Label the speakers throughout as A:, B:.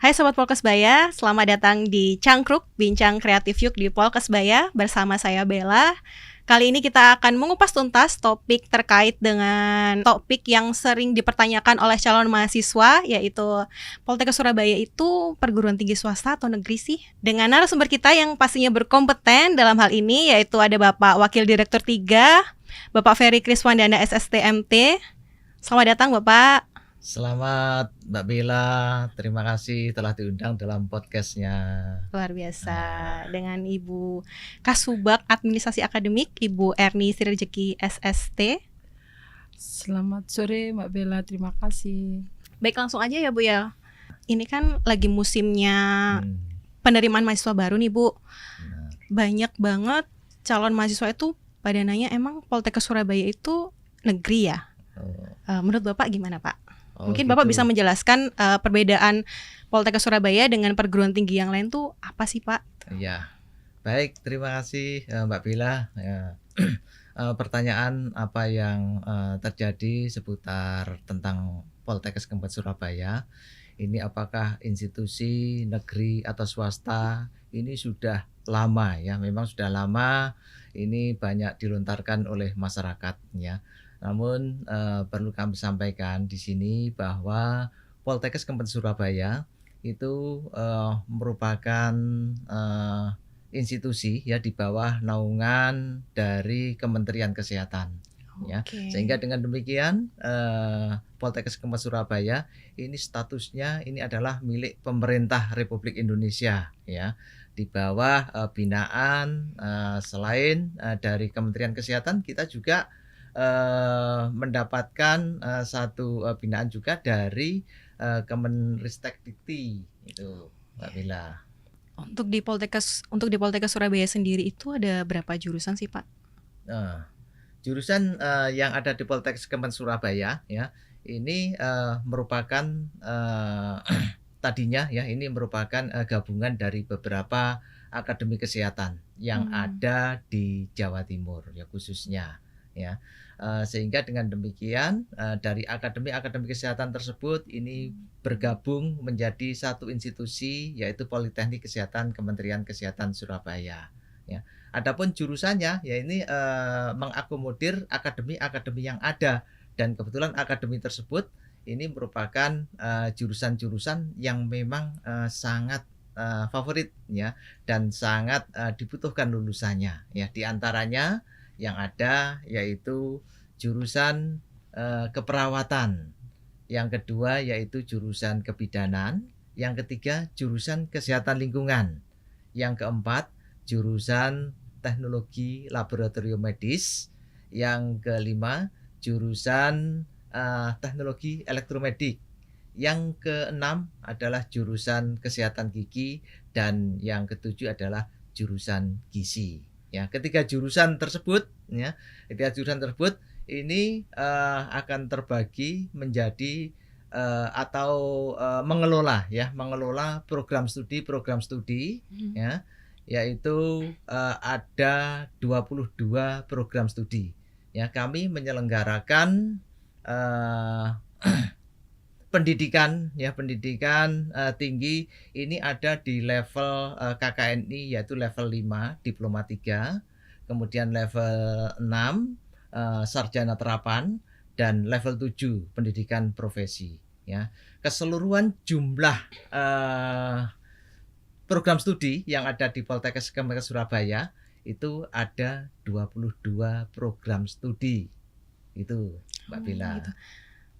A: Hai Sobat Polkesbaya, selamat datang di Cangkruk, Bincang Kreatif Yuk di Polkesbaya bersama saya Bella. Kali ini kita akan mengupas tuntas topik terkait dengan topik yang sering dipertanyakan oleh calon mahasiswa, yaitu Poltekkes Surabaya itu perguruan tinggi swasta atau negeri sih? Dengan narasumber kita yang pastinya berkompeten dalam hal ini, yaitu ada Bapak Wakil Direktur 3, Bapak Ferry Kriswandana SSTMT. Selamat datang Bapak.
B: Selamat Mbak Bella, terima kasih telah diundang dalam podcastnya.
A: Luar biasa. Dengan Ibu Kasubag Administrasi Akademik, Ibu Erni Sirejeki SST.
C: Selamat sore Mbak Bella, terima kasih.
A: Baik, langsung aja ya Bu ya. Ini kan lagi musimnya penerimaan mahasiswa baru nih Bu. Banyak banget calon mahasiswa itu pada nanya, emang Poltekkes Surabaya itu negeri ya? Menurut Bapak gimana Pak? Mungkin Bapak bisa menjelaskan perbedaan Poltekkes Surabaya dengan perguruan tinggi yang lain tuh apa sih Pak?
B: Ya, baik, terima kasih Mbak Bella. Pertanyaan apa yang terjadi seputar tentang Poltekkes Kampus Surabaya, ini apakah institusi negeri atau swasta? Ini sudah lama ya, memang sudah lama. Ini banyak dilontarkan oleh masyarakat ya. Namun perlu kami sampaikan di sini bahwa Poltekkes Kampus Surabaya itu merupakan institusi ya di bawah naungan dari Kementerian Kesehatan. Ya, sehingga dengan demikian Poltekkes Kampus Surabaya ini statusnya ini adalah milik pemerintah Republik Indonesia ya, di bawah binaan selain dari Kementerian Kesehatan, kita juga mendapatkan satu binaan juga dari Kemenristek Dikti itu Mbak Bella.
A: Untuk di Poltekkes Surabaya sendiri itu ada berapa jurusan sih Pak?
B: Jurusan yang ada di Poltekkes Kampus Surabaya ya, ini merupakan tadinya ya, ini merupakan gabungan dari beberapa akademi kesehatan yang ada di Jawa Timur ya khususnya ya, sehingga dengan demikian dari akademi kesehatan tersebut ini bergabung menjadi satu institusi, yaitu Politeknik Kesehatan Kementerian Kesehatan Surabaya ya. Adapun jurusannya ya ini mengakomodir akademi yang ada, dan kebetulan akademi tersebut ini merupakan jurusan-jurusan yang memang sangat favorit ya, dan sangat dibutuhkan lulusannya ya. Di antaranya yang ada yaitu jurusan keperawatan, yang kedua yaitu jurusan kebidanan, yang ketiga jurusan kesehatan lingkungan, yang keempat jurusan teknologi laboratorium medis, yang kelima jurusan teknologi elektromedik, yang keenam adalah jurusan kesehatan gigi, dan yang ketujuh adalah jurusan gizi. Ya, ketiga jurusan tersebut ini akan terbagi menjadi mengelola program studi ya, yaitu ada 22 program studi ya. Kami menyelenggarakan pendidikan tinggi ini ada di level KKNI, yaitu level 5 diploma 3, kemudian level 6 sarjana terapan, dan level 7 pendidikan profesi ya. Keseluruhan jumlah program studi yang ada di Poltekkes Kampus Surabaya itu ada 22 program studi itu Mbak Bella.
A: Gitu.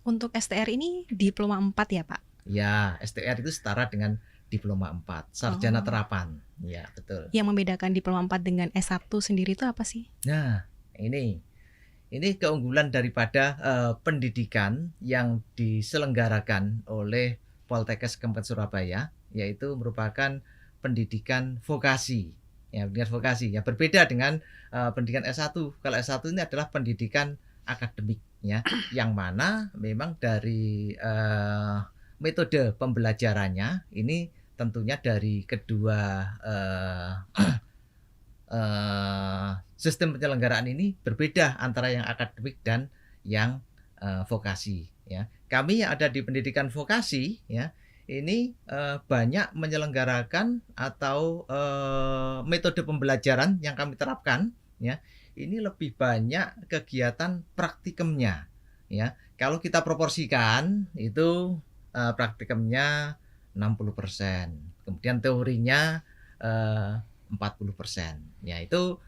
A: Untuk STR ini diploma 4 ya Pak?
B: Ya, STR itu setara dengan diploma 4, sarjana terapan. Ya, betul.
A: Yang membedakan diploma 4 dengan S1 sendiri itu apa sih?
B: Nah, ini keunggulan daripada pendidikan yang diselenggarakan oleh Poltekkes Kampus Surabaya, yaitu merupakan pendidikan vokasi. Ya, pendidikan vokasi ya, berbeda dengan pendidikan S1. Kalau S1 ini adalah pendidikan akademik ya, yang mana memang dari metode pembelajarannya ini tentunya dari kedua sistem penyelenggaraan ini berbeda antara yang akademik dan yang vokasi ya. Kami yang ada di pendidikan vokasi ya, ini banyak menyelenggarakan atau metode pembelajaran yang kami terapkan, ya. Ini lebih banyak kegiatan praktikumnya, ya. Kalau kita proporsikan itu praktikumnya 60%, kemudian teorinya 40%. Ya, itu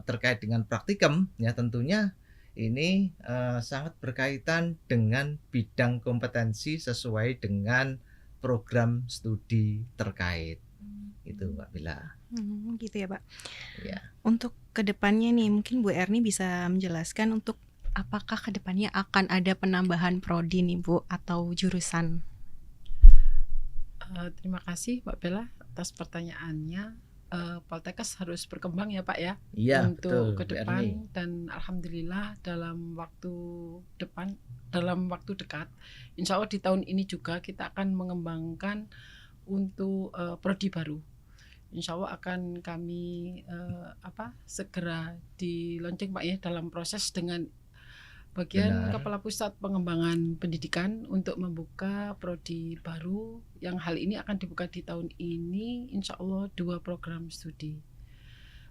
B: terkait dengan praktikum, ya tentunya ini sangat berkaitan dengan bidang kompetensi sesuai dengan program studi terkait. Itu Mbak Bila.
A: Gitu ya Pak.
B: Ya.
A: Untuk kedepannya nih, mungkin Bu Erni bisa menjelaskan untuk apakah kedepannya akan ada penambahan prodi nih Bu atau jurusan?
C: Terima kasih Mbak Bella atas pertanyaannya. Poltekkes harus berkembang ya Pak ya,
B: Iya,
C: untuk
B: betul,
C: ke
B: Bu Erni.
C: depan, dan alhamdulillah dalam waktu dekat, insya Allah di tahun ini juga kita akan mengembangkan untuk prodi baru. Insya Allah akan kami segera di launching Pak ya, dalam proses dengan bagian
B: Benar.
C: Kepala Pusat Pengembangan Pendidikan untuk membuka prodi baru yang hal ini akan dibuka di tahun ini, insya Allah 2 program studi.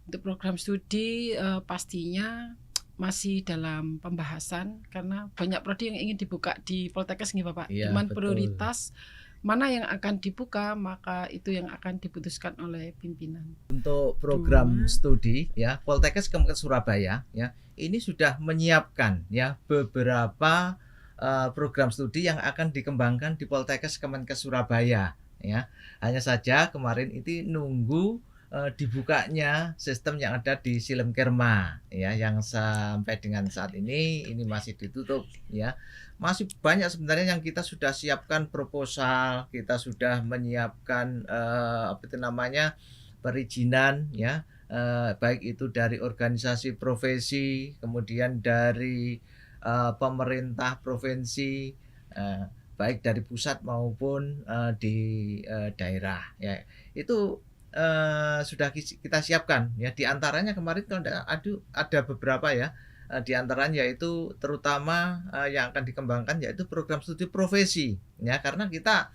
C: Untuk program studi pastinya masih dalam pembahasan karena banyak prodi yang ingin dibuka di Poltekkes nih Bapak.
B: Iya,
C: Cuman
B: betul.
C: prioritas mana yang akan dibuka, maka itu yang akan diputuskan oleh pimpinan.
B: Untuk program
C: Dua.
B: studi ya, Poltekkes Kemenkes Surabaya ya, ini sudah menyiapkan ya beberapa program studi yang akan dikembangkan di Poltekkes Kemenkes Surabaya ya. Hanya saja kemarin itu nunggu dibukanya sistem yang ada di Silemkerma ya, yang sampai dengan saat ini masih ditutup ya. Masih banyak sebenarnya yang kita sudah siapkan proposal, kita sudah menyiapkan perizinan ya, baik itu dari organisasi profesi, kemudian dari pemerintah provinsi, baik dari pusat maupun di daerah ya. Itu sudah kita siapkan ya. Di antaranya kemarin kalau ada beberapa ya, di antaranya yaitu terutama yang akan dikembangkan yaitu program studi profesi ya, karena kita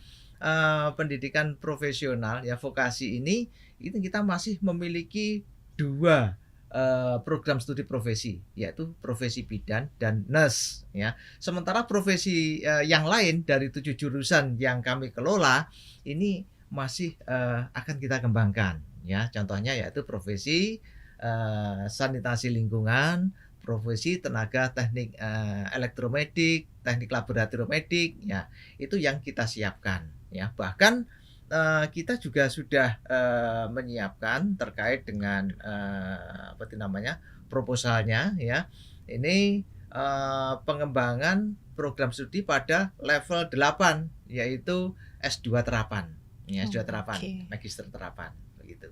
B: pendidikan profesional ya, vokasi ini kita masih memiliki 2 program studi profesi, yaitu profesi bidan dan nurse ya. Sementara profesi yang lain dari 7 jurusan yang kami kelola ini masih akan kita kembangkan ya. Contohnya yaitu profesi sanitasi lingkungan, profesi tenaga teknik elektromedik, teknik laboratorium medik ya. Itu yang kita siapkan ya. Bahkan kita juga sudah menyiapkan terkait dengan proposalnya ya. Ini pengembangan program studi pada level 8 yaitu S2 terapan. Ya, S2 terapan, magister terapan begitu.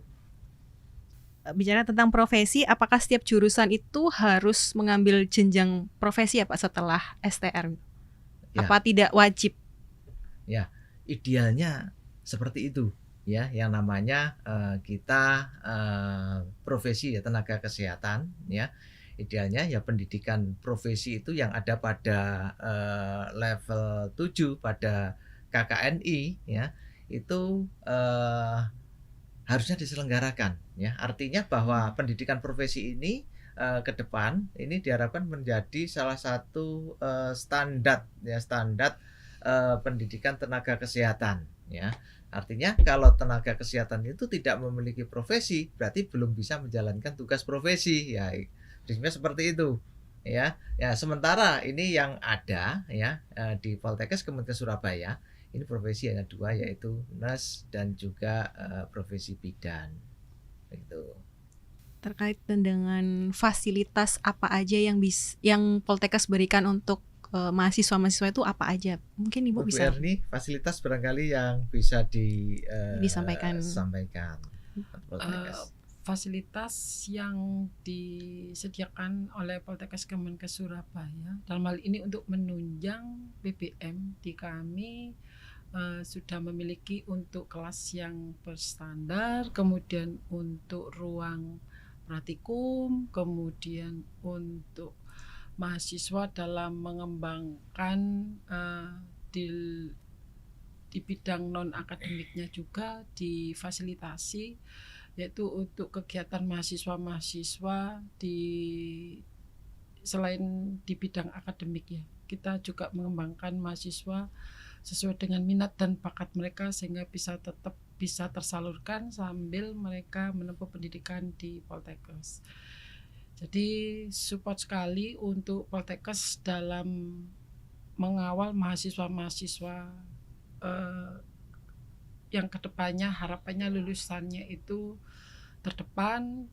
A: Bicara tentang profesi, apakah setiap jurusan itu harus mengambil jenjang profesi ya Pak setelah STR?
B: Ya.
A: Apa tidak wajib?
B: Ya, idealnya seperti itu ya, yang namanya kita profesi ya, tenaga kesehatan ya. Idealnya ya pendidikan profesi itu yang ada pada level 7 pada KKNI ya, itu harusnya diselenggarakan ya. Artinya bahwa pendidikan profesi ini ke depan ini diharapkan menjadi salah satu standar pendidikan tenaga kesehatan ya. Artinya kalau tenaga kesehatan itu tidak memiliki profesi, berarti belum bisa menjalankan tugas profesi ya. Prinsipnya seperti itu ya. Ya, sementara ini yang ada ya di Poltekkes Kemenkes Surabaya ini profesi hanya 2, yaitu nurse dan juga profesi bidan. Begitu.
A: Terkait dengan fasilitas apa aja yang Poltekkes berikan untuk mahasiswa-mahasiswa itu apa aja? Mungkin Ibu bisa
B: Erni, fasilitas barangkali yang bisa
A: disampaikan.
C: Fasilitas yang disediakan oleh Poltekkes Kemenkes Surabaya dalam hal ini untuk menunjang BBM di kami sudah memiliki untuk kelas yang berstandar, kemudian untuk ruang praktikum, kemudian untuk mahasiswa dalam mengembangkan di di bidang non akademiknya juga difasilitasi, yaitu untuk kegiatan mahasiswa-mahasiswa selain di bidang akademik ya, kita juga mengembangkan mahasiswa sesuai dengan minat dan bakat mereka sehingga tetap bisa tersalurkan sambil mereka menempuh pendidikan di Poltekkes. Jadi support sekali untuk Poltekkes dalam mengawal mahasiswa-mahasiswa yang kedepannya harapannya lulusannya itu terdepan,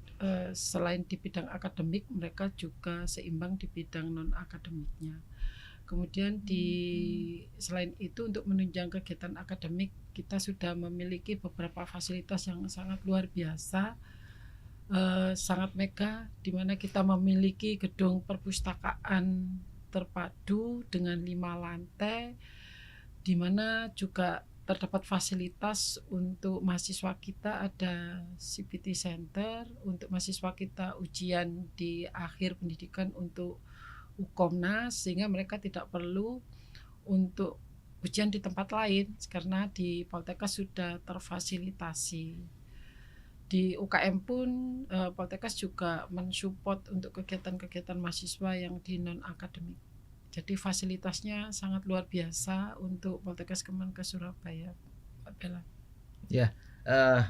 C: selain di bidang akademik mereka juga seimbang di bidang non akademiknya. Kemudian selain itu untuk menunjang kegiatan akademik kita sudah memiliki beberapa fasilitas yang sangat luar biasa, sangat mega, di mana kita memiliki gedung perpustakaan terpadu dengan 5 lantai, di mana juga terdapat fasilitas untuk mahasiswa kita, ada CPT Center untuk mahasiswa kita ujian di akhir pendidikan untuk Ukomnas, sehingga mereka tidak perlu untuk ujian di tempat lain karena di Poltekkes sudah terfasilitasi. Di UKM pun Poltekkes juga mensupport untuk kegiatan-kegiatan mahasiswa yang di non akademik. Jadi fasilitasnya sangat luar biasa untuk Poltekkes Kemenkes Surabaya, Mbak Bella.
B: Ya,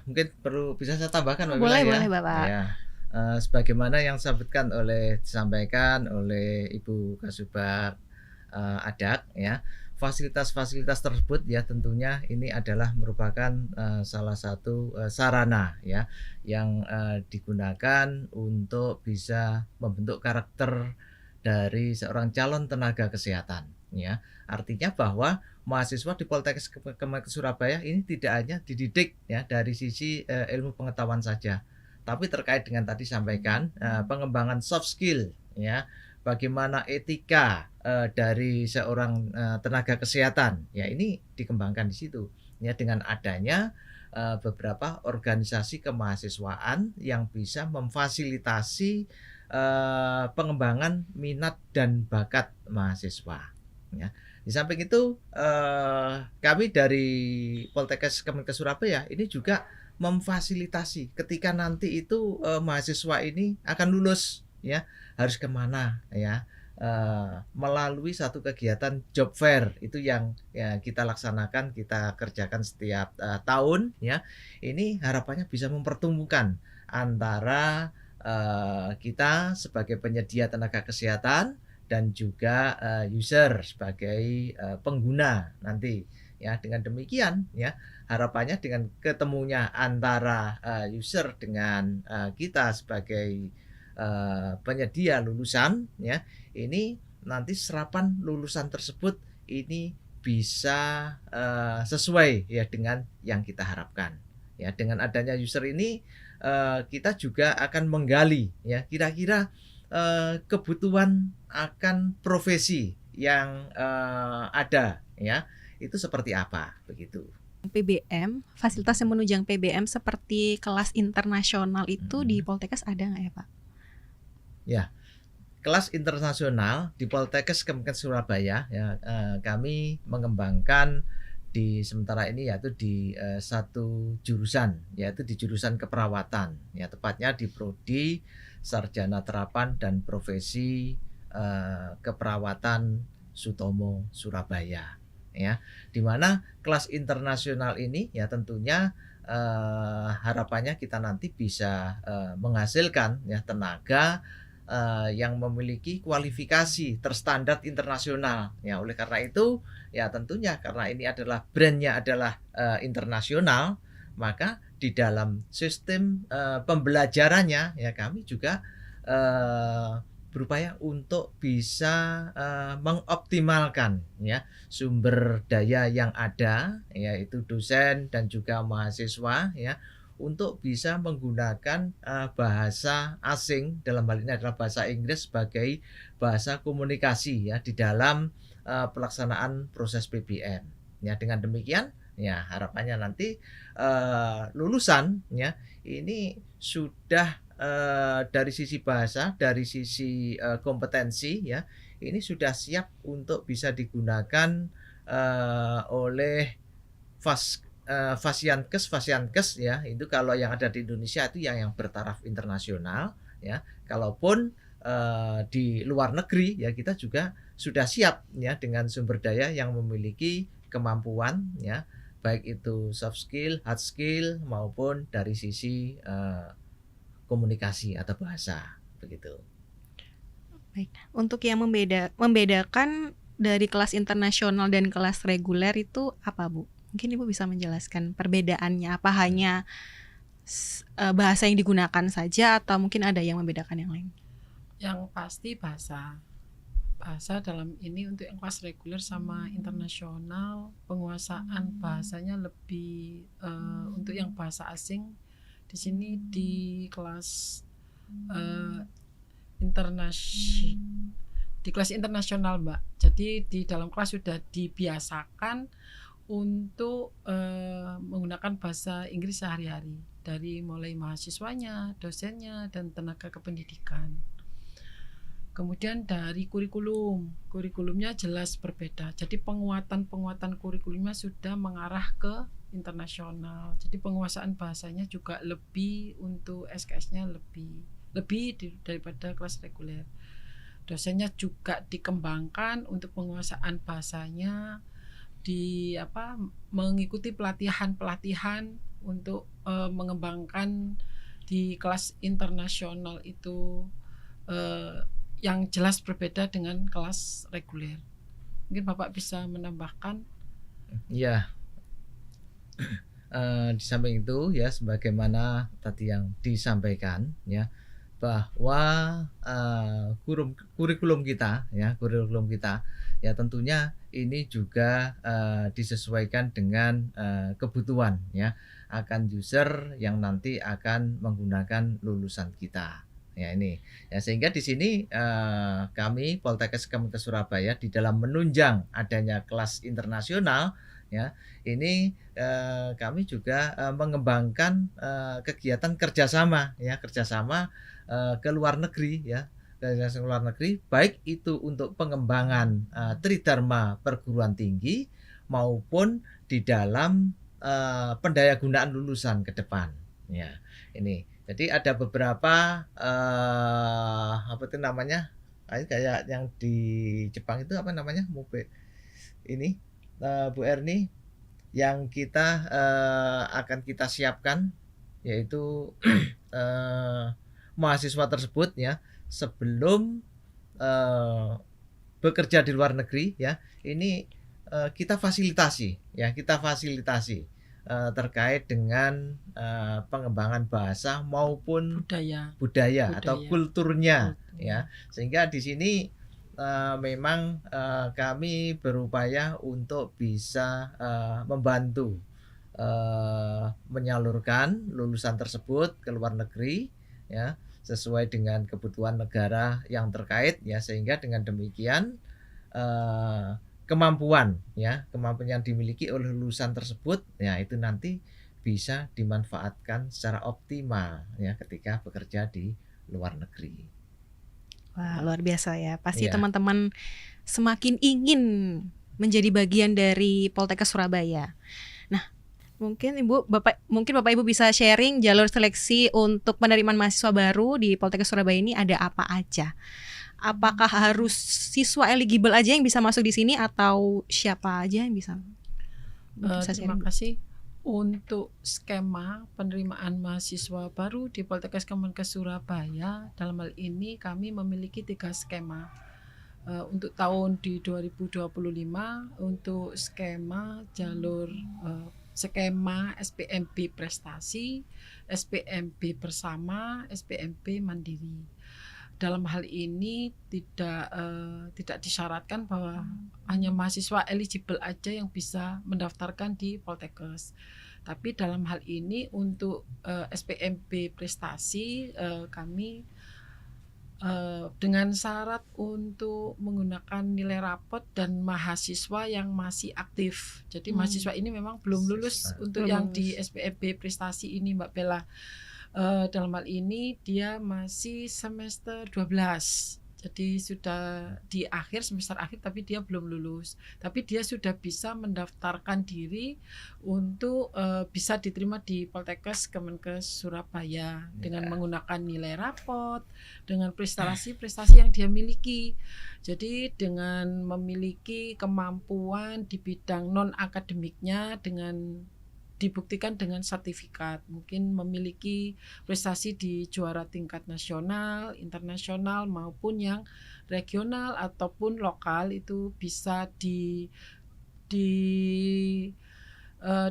B: mungkin perlu bisa saya tambahkan, Mbak
A: Boleh,
B: Bella, ya.
A: boleh, Bapak.
B: Ya, sebagaimana yang disampaikan oleh Ibu Kasubag Adak, ya, fasilitas-fasilitas tersebut ya tentunya ini adalah merupakan salah satu sarana ya yang digunakan untuk bisa membentuk karakter dari seorang calon tenaga kesehatan ya. Artinya bahwa mahasiswa di Poltekkes Kemenkes Surabaya ini tidak hanya dididik ya dari sisi ilmu pengetahuan saja, tapi terkait dengan tadi sampaikan pengembangan soft skill ya, bagaimana etika dari seorang tenaga kesehatan ya, ini dikembangkan di situ ya dengan adanya beberapa organisasi kemahasiswaan yang bisa memfasilitasi pengembangan minat dan bakat mahasiswa ya. Di samping itu kami dari Poltekkes Kemenkes Surabaya ini juga memfasilitasi ketika nanti itu mahasiswa ini akan lulus ya, harus kemana ya, melalui satu kegiatan job fair itu yang ya kita laksanakan, kita kerjakan setiap tahun ya. Ini harapannya bisa mempertemukan antara kita sebagai penyedia tenaga kesehatan dan juga user sebagai pengguna nanti ya. Dengan demikian ya harapannya dengan ketemunya antara user dengan kita sebagai penyedia lulusan ya, ini nanti serapan lulusan tersebut ini bisa sesuai ya dengan yang kita harapkan ya. Dengan adanya user ini kita juga akan menggali ya kira-kira kebutuhan akan profesi yang ada ya, itu seperti apa begitu.
A: PBM, fasilitas yang menunjang PBM seperti kelas internasional itu di Poltekkes ada nggak ya Pak?
B: Ya, kelas internasional di Poltekkes Kemenkes Surabaya ya, kami mengembangkan di sementara ini yaitu di satu jurusan, yaitu di jurusan keperawatan ya, tepatnya di Prodi Sarjana Terapan dan Profesi Keperawatan Sutomo Surabaya ya, di mana kelas internasional ini ya tentunya harapannya kita nanti bisa menghasilkan ya tenaga yang memiliki kualifikasi terstandar internasional ya. Oleh karena itu ya tentunya karena ini adalah brandnya adalah internasional, maka di dalam sistem pembelajarannya ya kami juga berupaya untuk bisa mengoptimalkan ya sumber daya yang ada, yaitu dosen dan juga mahasiswa ya, untuk bisa menggunakan bahasa asing, dalam hal ini adalah bahasa Inggris sebagai bahasa komunikasi ya di dalam pelaksanaan proses PBM. Ya, dengan demikian ya harapannya nanti lulusan ya ini sudah dari sisi bahasa, dari sisi kompetensi ya, ini sudah siap untuk bisa digunakan oleh Fasiankes ya, itu kalau yang ada di Indonesia itu yang bertaraf internasional ya. Kalaupun di luar negeri ya, kita juga sudah siap ya dengan sumber daya yang memiliki kemampuan ya, baik itu soft skill, hard skill maupun dari sisi komunikasi atau bahasa begitu.
A: Baik. Untuk yang membedakan dari kelas internasional dan kelas reguler itu apa, Bu? Mungkin Ibu bisa menjelaskan perbedaannya, apa hanya bahasa yang digunakan saja atau mungkin ada yang membedakan yang lain?
C: Yang pasti bahasa dalam ini untuk yang kelas reguler sama internasional, penguasaan bahasanya lebih untuk yang bahasa asing di sini di kelas internasional, Mbak. Jadi di dalam kelas sudah dibiasakan untuk menggunakan bahasa Inggris sehari-hari, dari mulai mahasiswanya, dosennya, dan tenaga kependidikan. Kemudian dari kurikulumnya jelas berbeda. Jadi penguatan kurikulumnya sudah mengarah ke internasional. Jadi penguasaan bahasanya juga lebih, untuk SKS-nya lebih daripada kelas reguler. Dosennya juga dikembangkan untuk penguasaan bahasanya, mengikuti pelatihan untuk mengembangkan di kelas internasional itu yang jelas berbeda dengan kelas reguler. Mungkin Bapak bisa menambahkan.
B: Ya, di samping itu ya, sebagaimana tadi yang disampaikan ya, bahwa kurikulum kita ya tentunya ini juga disesuaikan dengan kebutuhan ya akan user yang nanti akan menggunakan lulusan kita. Ya ini ya, sehingga di sini kami Poltekkes Kemenkes Surabaya di dalam menunjang adanya kelas internasional ya, ini kami juga mengembangkan kegiatan kerjasama ke luar negeri ya, ke luar negeri, baik itu untuk pengembangan tridharma perguruan tinggi maupun di dalam pendayagunaan lulusan ke depan ya. Ini jadi ada beberapa apa itu namanya, kayak yang di Jepang itu apa namanya, ini Bu Erni, yang kita akan kita siapkan, yaitu mahasiswa tersebut ya sebelum bekerja di luar negeri ya, ini kita fasilitasi terkait dengan pengembangan bahasa maupun budaya atau kulturnya ya, sehingga di sini memang kami berupaya untuk bisa membantu menyalurkan lulusan tersebut ke luar negeri ya, sesuai dengan kebutuhan negara yang terkait ya, sehingga dengan demikian kemampuan yang dimiliki oleh lulusan tersebut ya, itu nanti bisa dimanfaatkan secara optimal ya ketika bekerja di luar negeri.
A: Wah, luar biasa ya. Pasti teman-teman semakin ingin menjadi bagian dari Poltekkes Surabaya. Nah, mungkin Bapak Ibu bisa sharing jalur seleksi untuk penerimaan mahasiswa baru di Poltekkes Surabaya ini ada apa aja? Apakah harus siswa eligible aja yang bisa masuk di sini atau siapa aja yang bisa?
C: Terima kasih. Untuk skema penerimaan mahasiswa baru di Poltekkes Kemenkes Surabaya, dalam hal ini kami memiliki 3 skema. Untuk tahun di 2025 untuk skema jalur skema SPMB prestasi, SPMB bersama, SPMB mandiri. Dalam hal ini tidak disyaratkan bahwa hanya mahasiswa eligible aja yang bisa mendaftarkan di Poltekkes. Tapi dalam hal ini untuk SPMB prestasi kami dengan syarat untuk menggunakan nilai rapot dan mahasiswa yang masih aktif. Jadi mahasiswa ini memang belum lulus untuk yang di SPMB prestasi ini, Mbak Bella. Dalam hal ini dia masih semester 12. Jadi sudah di akhir semester akhir tapi dia belum lulus. Tapi dia sudah bisa mendaftarkan diri untuk bisa diterima di Poltekkes Kemenkes Surabaya dengan menggunakan nilai rapot, dengan prestasi-prestasi yang dia miliki. Jadi dengan memiliki kemampuan di bidang non akademiknya dengan dibuktikan dengan sertifikat, mungkin memiliki prestasi di juara tingkat nasional, internasional maupun yang regional ataupun lokal itu bisa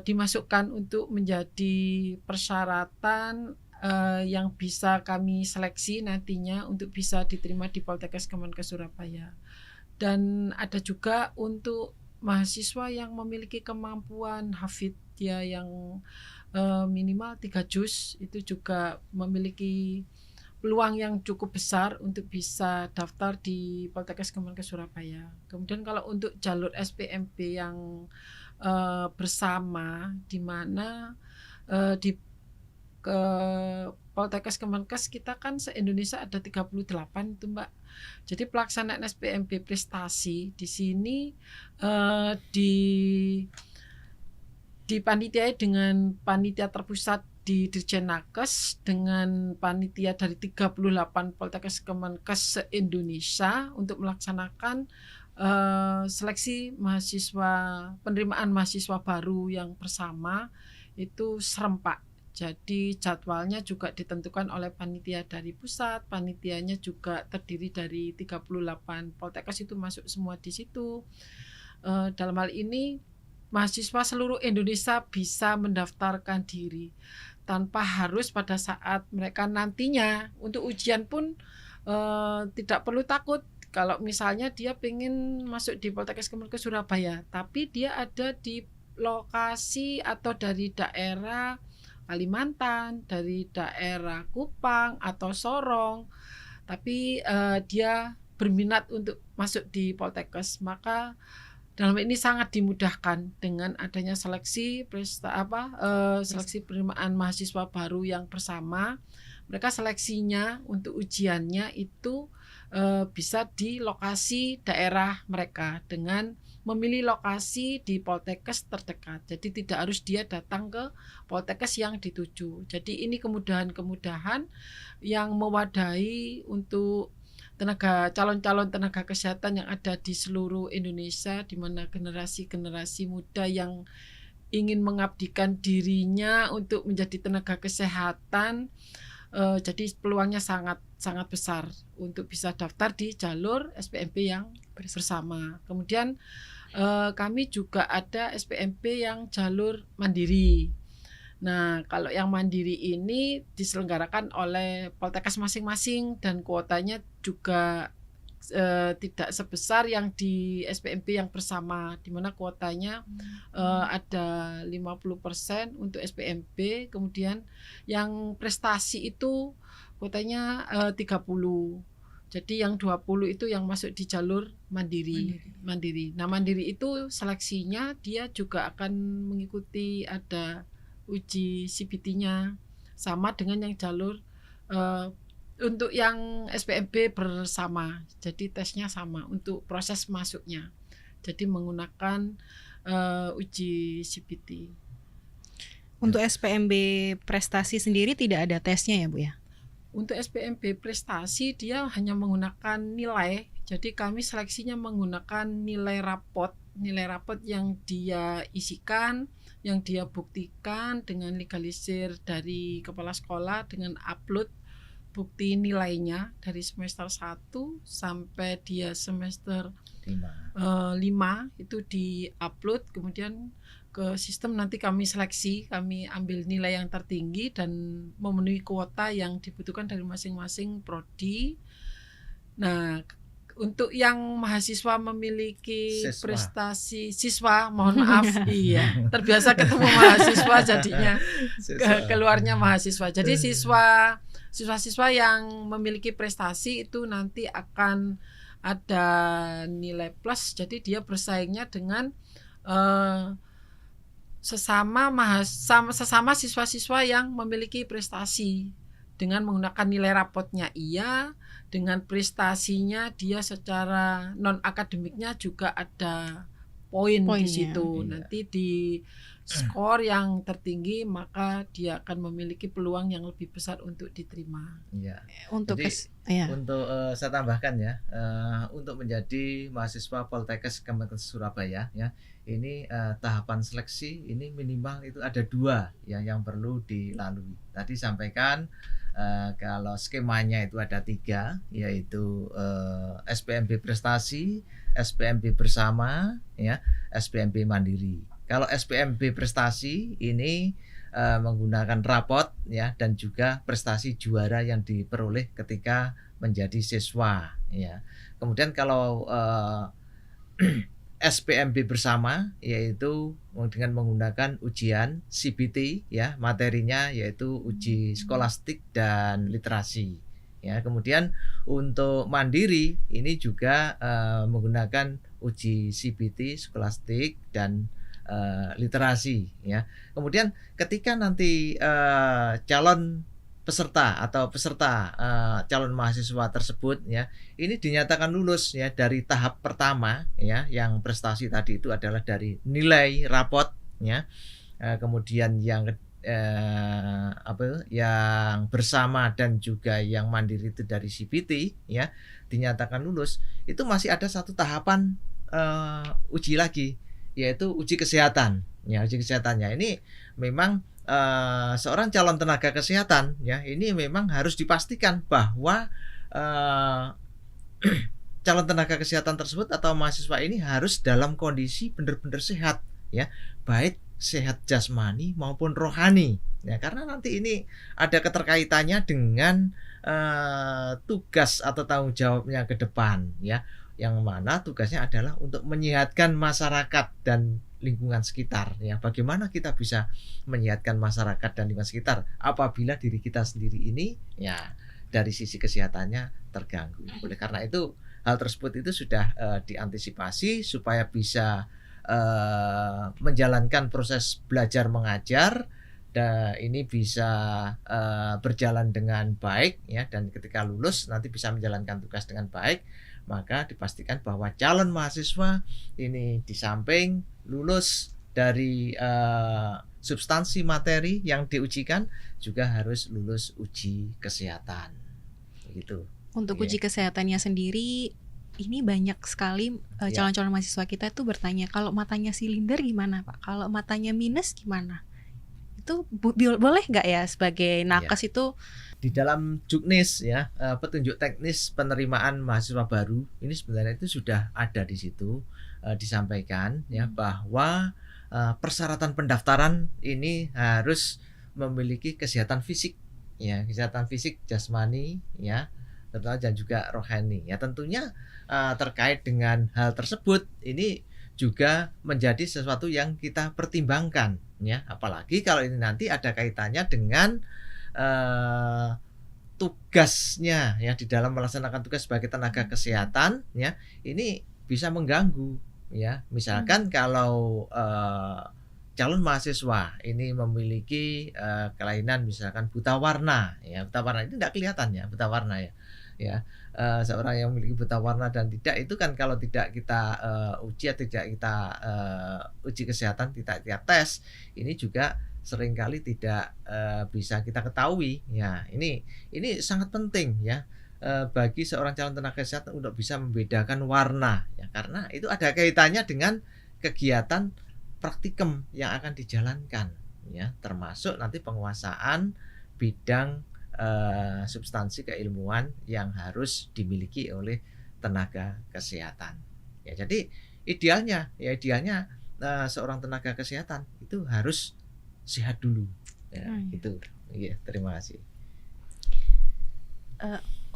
C: dimasukkan untuk menjadi persyaratan yang bisa kami seleksi nantinya untuk bisa diterima di Poltekkes Kemenkes Surabaya. Dan ada juga untuk mahasiswa yang memiliki kemampuan hafid ya yang minimal 3 juz itu juga memiliki peluang yang cukup besar untuk bisa daftar di Poltekkes Kemenkes Surabaya. Kemudian kalau untuk jalur SPMB yang bersama di mana di Poltekkes Kemenkes kita kan se-Indonesia ada 38 itu Mbak. Jadi pelaksanaan SPMB prestasi di sini dipanitiai dengan panitia terpusat di Dirjen Nakes dengan panitia dari 38 Poltekkes Kemenkes se-Indonesia untuk melaksanakan seleksi mahasiswa, penerimaan mahasiswa baru yang bersama itu serempak. Jadi jadwalnya juga ditentukan oleh panitia dari pusat, panitianya juga terdiri dari 38 Poltekkes itu masuk semua di situ. Dalam hal ini mahasiswa seluruh Indonesia bisa mendaftarkan diri tanpa harus pada saat mereka nantinya untuk ujian pun tidak perlu takut kalau misalnya dia pengen masuk di Poltekkes Kemenkes Surabaya tapi dia ada di lokasi atau dari daerah Kalimantan, dari daerah Kupang atau Sorong tapi dia berminat untuk masuk di Poltekkes, maka dalam ini sangat dimudahkan dengan adanya seleksi seleksi penerimaan mahasiswa baru yang bersama. Mereka seleksinya untuk ujiannya itu bisa di lokasi daerah mereka dengan memilih lokasi di Poltekkes terdekat. Jadi tidak harus dia datang ke Poltekkes yang dituju. Jadi ini kemudahan-kemudahan yang mewadahi untuk calon-calon tenaga kesehatan yang ada di seluruh Indonesia, di mana generasi-generasi muda yang ingin mengabdikan dirinya untuk menjadi tenaga kesehatan, jadi peluangnya sangat besar untuk bisa daftar di jalur SPMB yang bersama. Kemudian kami juga ada SPMB yang jalur mandiri. Nah, kalau yang mandiri ini diselenggarakan oleh Poltekkes masing-masing dan kuotanya juga tidak sebesar yang di SPMB yang bersama, di mana kuotanya ada 50% untuk SPMB, kemudian yang prestasi itu kuotanya 30. Jadi yang 20 itu yang masuk di jalur mandiri. Nah, mandiri itu seleksinya dia juga akan mengikuti ada uji CBT-nya sama dengan yang jalur untuk yang SPMB bersama. Jadi tesnya sama untuk proses masuknya. Jadi menggunakan uji CBT.
A: Untuk SPMB prestasi sendiri tidak ada tesnya ya Bu ya?
C: Untuk SPMB prestasi dia hanya menggunakan nilai. Jadi kami seleksinya menggunakan nilai rapot yang dia isikan, yang dia buktikan dengan legalisir dari kepala sekolah dengan upload bukti nilainya dari semester 1 sampai dia semester 5 itu di-upload, kemudian ke sistem nanti kami seleksi, kami ambil nilai yang tertinggi dan memenuhi kuota yang dibutuhkan dari masing-masing prodi. Nah, untuk yang mahasiswa memiliki prestasi mohon maaf iya terbiasa ketemu mahasiswa jadinya keluarnya mahasiswa. Jadi siswa-siswa yang memiliki prestasi itu nanti akan ada nilai plus, jadi dia bersaingnya dengan sesama siswa-siswa yang memiliki prestasi dengan menggunakan nilai rapotnya iya, dengan prestasinya dia secara non akademiknya juga ada poin di
A: Poinnya,
C: situ.
B: iya.
C: Nanti di skor yang tertinggi maka dia akan memiliki peluang yang lebih besar untuk diterima.
B: Iya.
A: Untuk
B: Jadi
A: ya.
B: untuk saya tambahkan ya, untuk menjadi mahasiswa Poltekkes Kemenkes Surabaya ya, ini tahapan seleksi ini minimal itu ada 2 ya yang perlu dilalui. Tadi sampaikan kalau skemanya itu ada 3, yaitu SPMB prestasi, SPMB bersama, ya, SPMB mandiri. Kalau SPMB prestasi ini menggunakan rapot ya dan juga prestasi juara yang diperoleh ketika menjadi siswa ya. Kemudian kalau SPMB bersama yaitu dengan menggunakan ujian CBT ya, materinya yaitu uji skolastik dan literasi ya. Kemudian untuk mandiri ini juga menggunakan uji CBT, skolastik dan literasi ya. Kemudian ketika nanti calon peserta atau peserta calon mahasiswa tersebut ya, ini dinyatakan lulus ya dari tahap pertama ya, yang prestasi tadi itu adalah dari nilai rapot ya. Kemudian yang yang bersama dan juga yang mandiri itu dari CBT ya, dinyatakan lulus. Itu masih ada satu tahapan uji lagi, yaitu uji kesehatan ya. Uji kesehatannya ini memang seorang calon tenaga kesehatan ya, ini memang harus dipastikan bahwa calon tenaga kesehatan tersebut atau mahasiswa ini harus dalam kondisi benar-benar sehat ya, baik sehat jasmani maupun rohani ya, karena nanti ini ada keterkaitannya dengan tugas atau tanggung jawabnya ke depan ya, yang mana tugasnya adalah untuk menyehatkan masyarakat dan lingkungan sekitar ya. Bagaimana kita bisa menyehatkan masyarakat dan lingkungan sekitar apabila diri kita sendiri ini ya dari sisi kesehatannya terganggu. Oleh karena itu hal tersebut itu sudah diantisipasi supaya bisa menjalankan proses belajar mengajar dan ini bisa berjalan dengan baik ya, dan ketika lulus nanti bisa menjalankan tugas dengan baik. Maka dipastikan bahwa calon mahasiswa ini di samping lulus dari substansi materi yang diujikan juga harus lulus uji kesehatan gitu.
A: Untuk uji kesehatannya sendiri ini banyak sekali calon-calon mahasiswa kita itu bertanya, kalau matanya silinder gimana Pak? Kalau matanya minus gimana? Itu boleh nggak ya sebagai nakes itu?
B: Di dalam Juknis ya, petunjuk teknis penerimaan mahasiswa baru ini sebenarnya itu sudah ada di situ, disampaikan ya bahwa persyaratan pendaftaran ini harus memiliki kesehatan fisik ya, kesehatan fisik jasmani ya, terutama dan juga rohani ya. Tentunya terkait dengan hal tersebut ini juga menjadi sesuatu yang kita pertimbangkan ya, apalagi kalau ini nanti ada kaitannya dengan tugasnya ya, di dalam melaksanakan tugas sebagai tenaga kesehatan ya, ini bisa mengganggu ya. Misalkan kalau calon mahasiswa ini memiliki kelainan misalkan buta warna ya, buta warna itu tidak kelihatan ya, buta warna ya, seorang yang memiliki buta warna dan tidak itu kan kalau tidak kita uji atau tidak kita uji kesehatan, tidak kita tes, ini juga seringkali tidak bisa kita ketahui ya. Ini sangat penting ya bagi seorang calon tenaga kesehatan untuk bisa membedakan warna ya, karena itu ada kaitannya dengan kegiatan praktikum yang akan dijalankan ya, termasuk nanti penguasaan bidang substansi keilmuan yang harus dimiliki oleh tenaga kesehatan ya. Jadi idealnya seorang tenaga kesehatan itu harus sehat dulu ya, gitu ya. Terima kasih.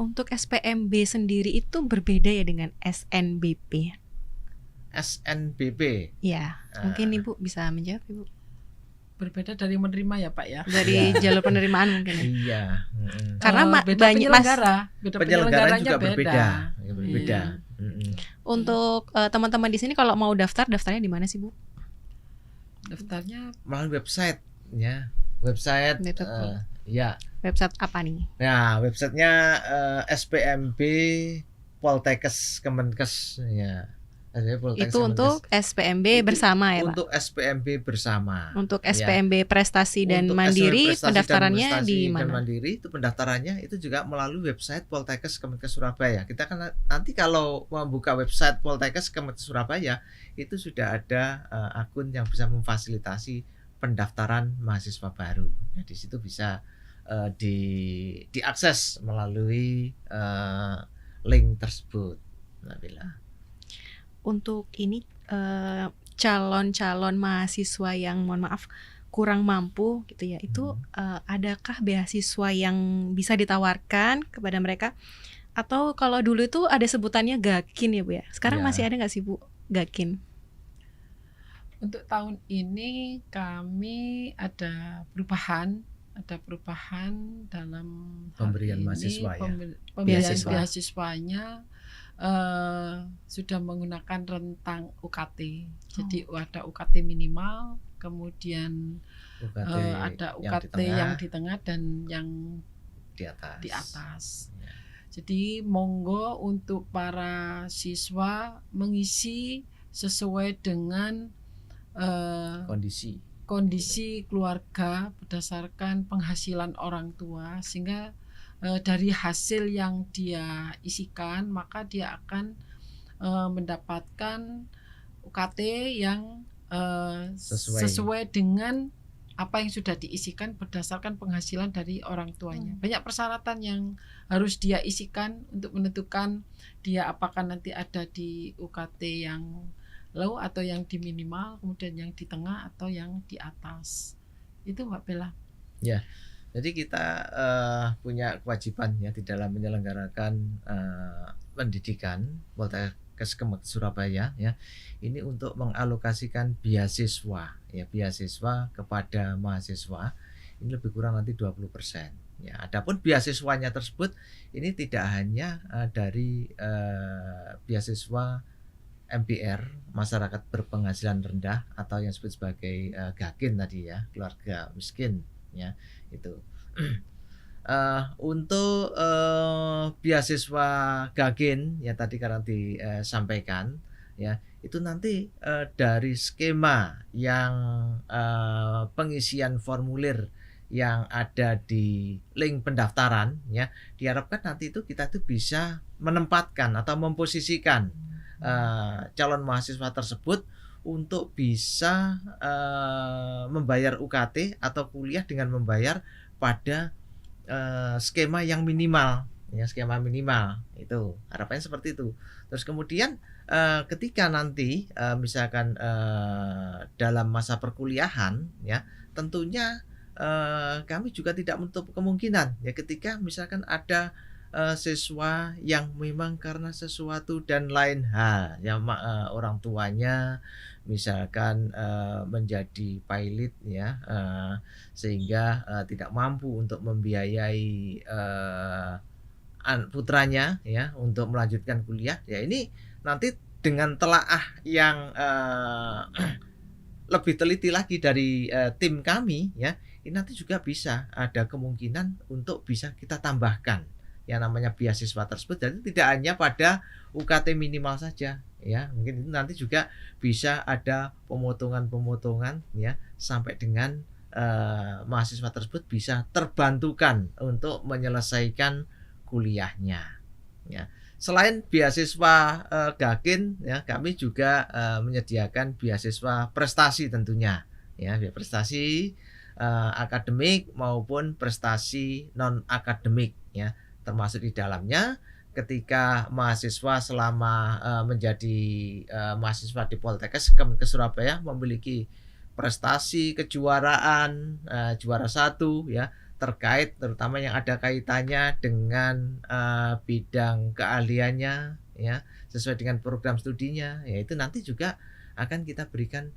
A: Untuk SPMB sendiri itu berbeda ya dengan SNBP?
B: SNBP
A: ya, mungkin Ibu bisa menjawab Ibu.
C: Berbeda dari menerima ya Pak ya,
A: dari jalur penerimaan mungkin ya.
B: Iya.
A: Karena
C: beda
A: banyak
B: penyelenggaraan juga berbeda.
C: Iya.
A: Untuk teman-teman di sini kalau mau daftarnya di mana sih Bu?
C: Daftarnya
B: melalui website ya, website ya,
A: Website apa nih?
B: Nah, websitenya SPMB Poltekkes Kemenkes ya. Poltekkes
A: Itu
B: Kemenkes.
A: untuk SPMB
B: Itu
A: bersama ya Pak?
B: Untuk SPMB bersama.
A: Untuk
B: Ya.
A: SPMB Prestasi dan
B: Untuk
A: Mandiri
B: SPMB Prestasi
A: pendaftarannya
B: dan
A: di
B: Prestasi dan
A: mana?
B: Mandiri itu pendaftarannya itu juga melalui website Poltekkes Kemenkes Surabaya. Kita kan nanti kalau membuka website Poltekkes Kemenkes Surabaya itu sudah ada akun yang bisa memfasilitasi pendaftaran mahasiswa baru. Nah, di situ bisa diakses melalui link tersebut. Nabila.
A: Untuk ini calon-calon mahasiswa yang mohon maaf kurang mampu gitu ya, itu adakah beasiswa yang bisa ditawarkan kepada mereka? Atau kalau dulu itu ada sebutannya Gakin ya Bu ya? Sekarang
B: Ya.
A: masih ada nggak sih Bu Gakin?
C: Untuk tahun ini kami ada perubahan dalam hal
B: Pemberian
C: ini,
B: mahasiswa ya.
C: Pemberian
B: Beasiswa.
C: beasiswanya sudah menggunakan rentang UKT. Jadi ada UKT minimal, kemudian
B: UKT
C: ada
B: yang
C: UKT
B: di tengah,
C: yang di tengah dan yang
B: di atas.
C: di atas.
B: Ya.
C: Jadi monggo untuk para siswa mengisi sesuai dengan kondisi keluarga berdasarkan penghasilan orang tua, sehingga dari hasil yang dia isikan maka dia akan mendapatkan UKT yang sesuai dengan apa yang sudah diisikan berdasarkan penghasilan dari orang tuanya. Banyak persyaratan yang harus dia isikan untuk menentukan dia apakah nanti ada di UKT yang low atau yang di minimal, kemudian yang di tengah atau yang di atas. Itu Mbak Bella.
B: Ya, jadi kita punya kewajiban ya di dalam menyelenggarakan pendidikan Poltekkes Kemenkes Surabaya ya. Ini untuk mengalokasikan beasiswa kepada mahasiswa ini lebih kurang nanti 20%. Ya, adapun beasiswanya tersebut ini tidak hanya dari beasiswa MPR, masyarakat berpenghasilan rendah atau yang disebut sebagai GAKIN tadi ya, keluarga miskin ya, itu. Untuk beasiswa GAKIN ya tadi karena disampaikan ya, itu nanti dari skema yang pengisian formulir yang ada di link pendaftaran ya, diharapkan nanti itu kita tuh bisa menempatkan atau memposisikan calon mahasiswa tersebut untuk bisa membayar UKT atau kuliah dengan membayar pada skema yang minimal ya, skema minimal itu harapannya seperti itu. Terus kemudian ketika nanti misalkan dalam masa perkuliahan ya, tentunya kami juga tidak menutup kemungkinan ya ketika misalkan ada siswa yang memang karena sesuatu dan lain hal yang orang tuanya misalkan menjadi pilot ya, sehingga tidak mampu untuk membiayai putranya ya untuk melanjutkan kuliah ya, ini nanti dengan telaah yang lebih teliti lagi dari tim kami ya, ini nanti juga bisa ada kemungkinan untuk bisa kita tambahkan yang namanya beasiswa tersebut. Jadi tidak hanya pada UKT minimal saja ya, mungkin itu nanti juga bisa ada pemotongan ya sampai dengan mahasiswa tersebut bisa terbantukan untuk menyelesaikan kuliahnya ya. Selain beasiswa GAKIN ya, kami juga menyediakan beasiswa prestasi tentunya ya, prestasi akademik maupun prestasi non akademik ya. Termasuk di dalamnya ketika mahasiswa selama menjadi mahasiswa di Poltekkes Kemenkes Surabaya memiliki prestasi kejuaraan juara 1 ya, terkait terutama yang ada kaitannya dengan bidang keahliannya ya, sesuai dengan program studinya ya, itu nanti juga akan kita berikan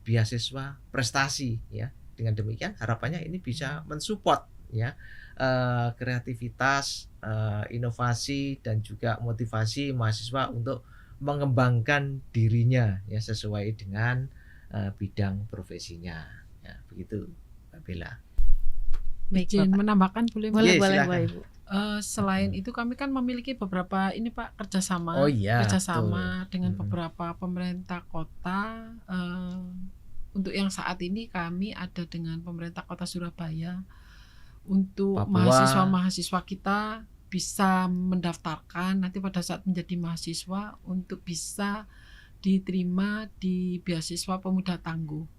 B: beasiswa prestasi ya. Dengan demikian harapannya ini bisa mensupport ya kreativitas, inovasi dan juga motivasi mahasiswa untuk mengembangkan dirinya ya sesuai dengan bidang profesinya ya, begitu Mbak Bella.
A: Baik,
C: Izin
A: Bapak.
C: menambahkan boleh, Mbak?
A: Boleh,
B: Iya,
A: boleh,
B: silakan.
A: boleh, Bu.
C: Selain itu kami kan memiliki beberapa ini Pak kerjasama
B: Oh iya,
C: kerjasama
B: betul.
C: dengan beberapa pemerintah kota. Untuk yang saat ini kami ada dengan pemerintah kota Surabaya untuk
B: Papua.
C: mahasiswa-mahasiswa kita bisa mendaftarkan nanti pada saat menjadi mahasiswa untuk bisa diterima di beasiswa pemuda tangguh.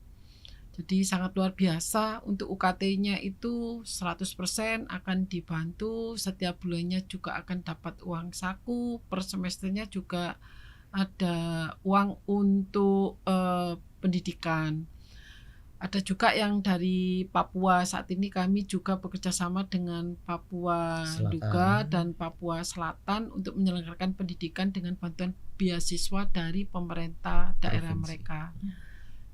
C: Jadi sangat luar biasa, untuk UKT-nya itu 100% akan dibantu, setiap bulannya juga akan dapat uang saku, per semesternya juga ada uang untuk pendidikan. Ada juga yang dari Papua, saat ini kami juga bekerja sama dengan Papua
B: Selatan.
C: Nduga dan Papua Selatan untuk menyelenggarakan pendidikan dengan bantuan beasiswa dari pemerintah daerah
B: Provinsi.
C: mereka.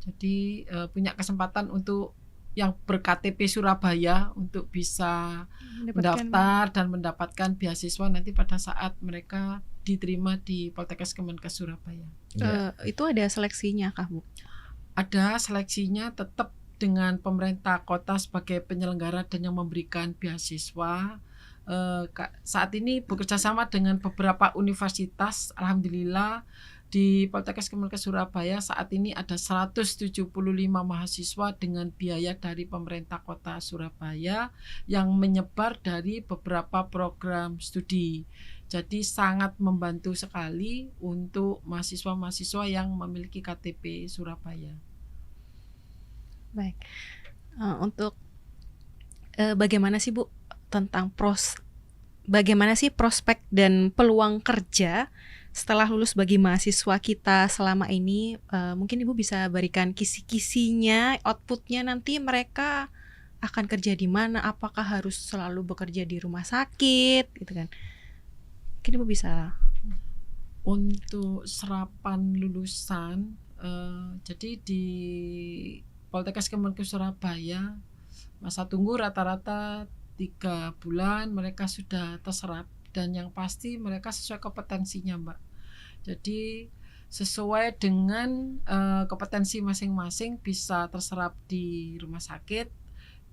C: Jadi punya kesempatan untuk yang ber-KTP Surabaya untuk bisa mendaftar dan mendapatkan beasiswa nanti pada saat mereka diterima di Poltekkes Kemenkes Surabaya.
B: Iya.
A: Itu ada seleksinya kah, Bu?
C: Ada seleksinya tetap dengan pemerintah kota sebagai penyelenggara dan yang memberikan beasiswa. Saat ini bekerja sama dengan beberapa universitas. Alhamdulillah di Poltekkes Kemenkes Surabaya saat ini ada 175 mahasiswa dengan biaya dari pemerintah kota Surabaya yang menyebar dari beberapa program studi. Jadi sangat membantu sekali untuk mahasiswa-mahasiswa yang memiliki KTP Surabaya.
A: Baik. Untuk bagaimana sih, Bu, tentang bagaimana sih prospek dan peluang kerja setelah lulus bagi mahasiswa kita selama ini? Mungkin Ibu bisa berikan kisi-kisinya, outputnya nanti mereka akan kerja di mana? Apakah harus selalu bekerja di rumah sakit, gitu kan? Mungkin Ibu bisa.
C: Untuk serapan lulusan, jadi di Poltekkes Kemenkes Surabaya masa tunggu rata-rata 3 bulan mereka sudah terserap, dan yang pasti mereka sesuai kompetensinya, Mbak. Jadi sesuai dengan kompetensi masing-masing bisa terserap di rumah sakit,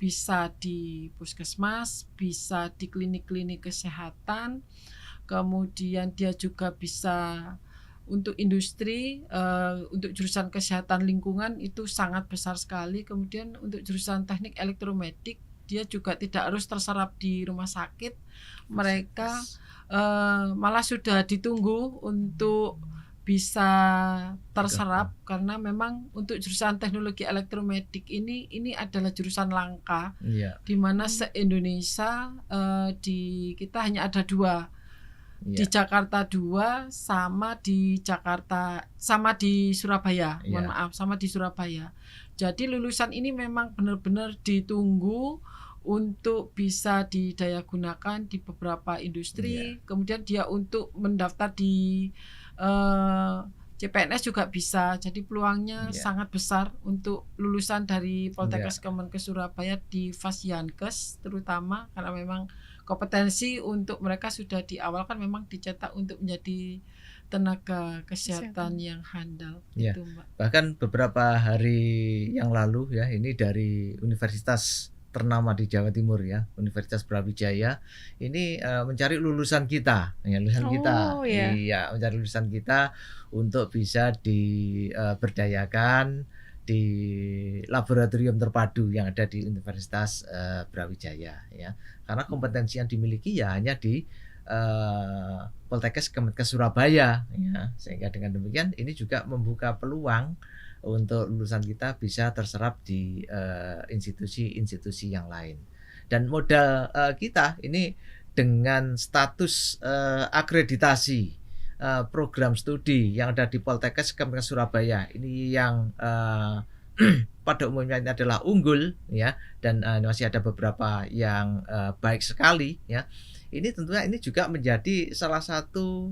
C: bisa di puskesmas, bisa di klinik-klinik kesehatan, kemudian dia juga bisa untuk industri, untuk jurusan kesehatan lingkungan itu sangat besar sekali. Kemudian untuk jurusan teknik elektromedik dia juga tidak harus terserap di rumah sakit, mereka malah sudah ditunggu untuk bisa terserap karena memang untuk jurusan teknologi elektromedik ini adalah jurusan langka,
B: Iya.
C: di mana se-Indonesia di kita hanya ada 2. Di
B: Iya.
C: Jakarta 2 sama di Surabaya. Mohon maaf, sama di Surabaya. Jadi lulusan ini memang benar-benar ditunggu untuk bisa didayagunakan di beberapa industri. Kemudian dia untuk mendaftar di CPNS juga bisa. Jadi peluangnya sangat besar untuk lulusan dari Poltekkes Kemenkes Surabaya di Fasyankes terutama, karena memang kompetensi untuk mereka sudah di awal kan memang dicetak untuk menjadi tenaga kesehatan yang handal.
B: Ya.
C: Gitu, Mbak.
B: Bahkan beberapa hari yang lalu ya, ini dari universitas ternama di Jawa Timur ya, Universitas Brawijaya ini mencari lulusan kita, ya, mencari lulusan kita untuk bisa diberdayakan di laboratorium terpadu yang ada di Universitas Brawijaya ya, karena kompetensi yang dimiliki ya hanya di Poltekkes Kemenkes Surabaya ya, sehingga dengan demikian ini juga membuka peluang untuk lulusan kita bisa terserap di institusi-institusi yang lain. Dan modal kita ini dengan status akreditasi program studi yang ada di Poltekkes Kemenkes Surabaya ini yang pada umumnya ini adalah unggul ya, dan masih ada beberapa yang baik sekali ya. Ini tentunya ini juga menjadi salah satu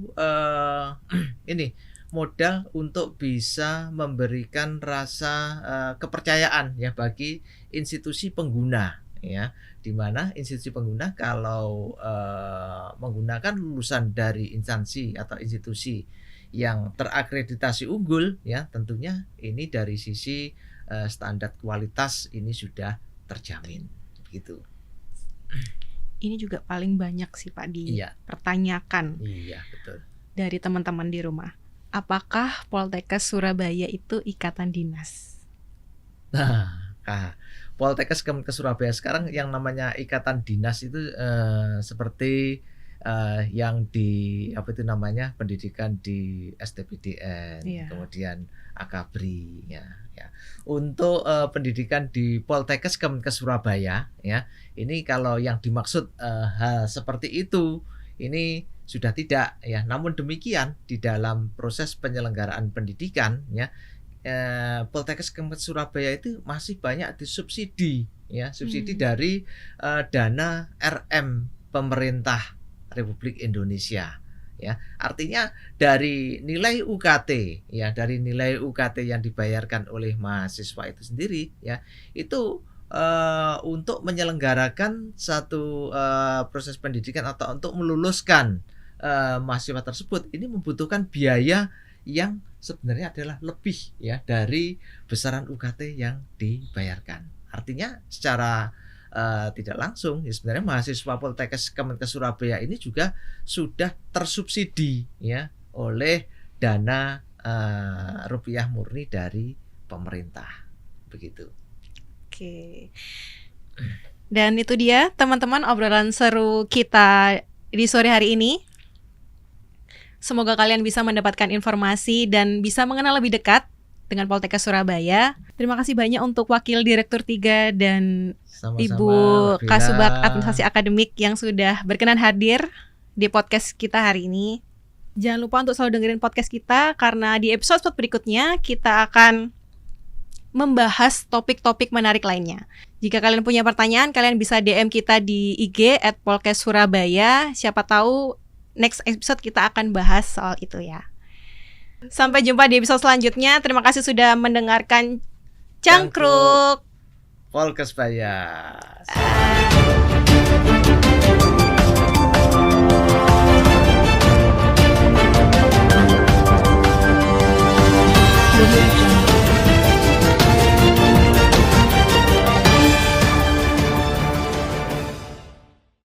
B: modal untuk bisa memberikan rasa kepercayaan ya bagi institusi pengguna ya, di mana institusi pengguna kalau menggunakan lulusan dari instansi atau institusi yang terakreditasi unggul ya, tentunya ini dari sisi standar kualitas ini sudah terjamin gitu.
A: Ini juga paling banyak sih Pak
B: Iya,
A: dipertanyakan
B: iya betul.
A: dari teman-teman di rumah. Apakah Poltekkes Surabaya itu ikatan dinas?
B: Nah, Poltekkes Kemenkes Surabaya sekarang yang namanya ikatan dinas itu seperti yang di apa itu namanya pendidikan di STPDN,
A: Iya.
B: kemudian Akabri, ya. Untuk pendidikan di Poltekkes Kemenkes Surabaya, ya, ini kalau yang dimaksud hal seperti itu, ini sudah tidak, ya. Namun demikian di dalam proses penyelenggaraan pendidikan, ya, Poltekkes Kemenkes Surabaya itu masih banyak disubsidi, ya, subsidi dari dana RM pemerintah Republik Indonesia, ya. Artinya dari nilai UKT, ya, dari nilai UKT yang dibayarkan oleh mahasiswa itu sendiri, ya, itu untuk menyelenggarakan satu proses pendidikan atau untuk meluluskan mahasiswa tersebut, ini membutuhkan biaya yang sebenarnya adalah lebih, ya, dari besaran UKT yang dibayarkan. Artinya secara tidak langsung, ya, sebenarnya mahasiswa Poltekkes Kemenkes Surabaya ini juga sudah tersubsidi, ya, oleh dana rupiah murni dari pemerintah, begitu.
A: Oke. Dan itu dia teman-teman obrolan seru kita di sore hari ini. Semoga kalian bisa mendapatkan informasi dan bisa mengenal lebih dekat dengan Poltekkes Surabaya. Terima kasih banyak untuk Wakil Direktur 3 dan
B: Sama-sama,
A: Ibu
B: Mbak Vina.
A: Kasubag Administrasi Akademik yang sudah berkenan hadir di podcast kita hari ini. Jangan lupa untuk selalu dengerin podcast kita karena di episode berikutnya kita akan membahas topik-topik menarik lainnya. Jika kalian punya pertanyaan, kalian bisa DM kita di IG @polkes_surabaya. Siapa tahu next episode kita akan bahas soal itu ya. Sampai jumpa di episode selanjutnya. Terima kasih sudah mendengarkan Cangkruk.
B: Polkes Bayas.
A: Bye.